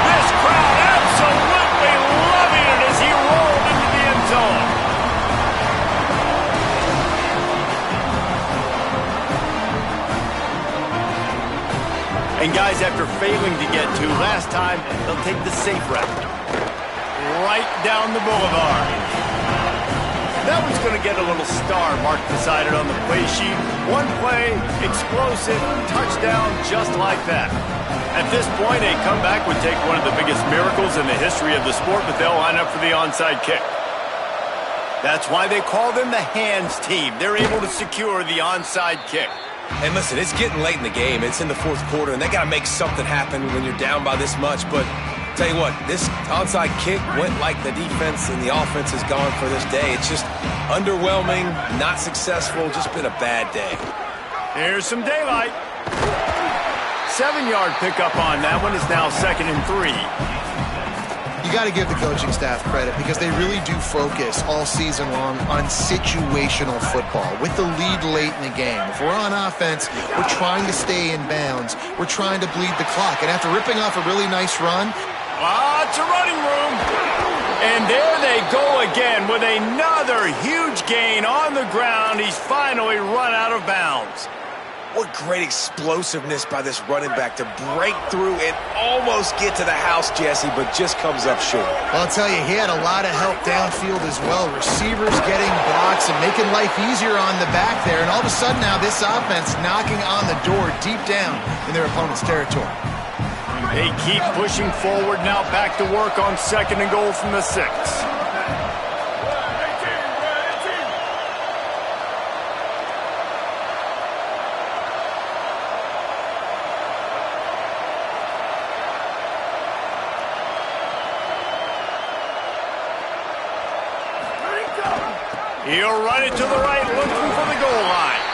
Speaker 1: This crowd absolutely loving it as he rolled into the end zone. And guys, after failing to get to last time, they'll take the safe route. Right down the boulevard. That one's going to get a little star marked beside it on the play sheet. One play, explosive, touchdown, just like that. At this point, a comeback would take one of the biggest miracles in the history of the sport, but they'll line up for the onside kick. That's why they call them the hands team. They're able to secure the onside kick.
Speaker 4: And listen, it's getting late in the game. It's in the fourth quarter, and they got to make something happen when you're down by this much. But tell you what, this onside kick went like the defense and the offense has gone for this day. It's just underwhelming, not successful, just been a bad day.
Speaker 1: Here's some daylight. 7-yard pickup on that one is now 2nd and 3.
Speaker 3: You got to give the coaching staff credit because they really do focus all season long on situational football with the lead late in the game. If we're on offense, we're trying to stay in bounds. We're trying to bleed the clock. And after ripping off a really nice run,
Speaker 1: lots of running room. And there they go again with another huge gain on the ground. He's finally run out of bounds.
Speaker 4: What great explosiveness by this running back to break through and almost get to the house, Jesse, but just comes up short.
Speaker 3: Well, I'll tell you, he had a lot of help downfield as well. Receivers getting blocks and making life easier on the back there. And all of a sudden now this offense knocking on the door deep down in their opponent's territory.
Speaker 1: They keep pushing forward now, back to work on 2nd and goal from the 6. He'll run it to the right, looking for the goal line.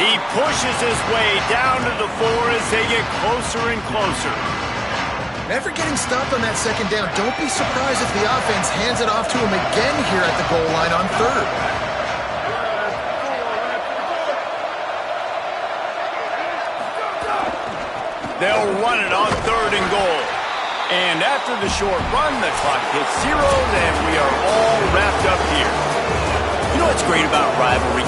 Speaker 1: He pushes his way down to the 4 as they get closer and closer.
Speaker 3: After getting stopped on that 2nd down, don't be surprised if the offense hands it off to him again here at the goal line on 3rd.
Speaker 1: They'll run it on 3rd and goal. And after the short run, the clock hits 0, and we are all wrapped up here. You know what's great about rivalry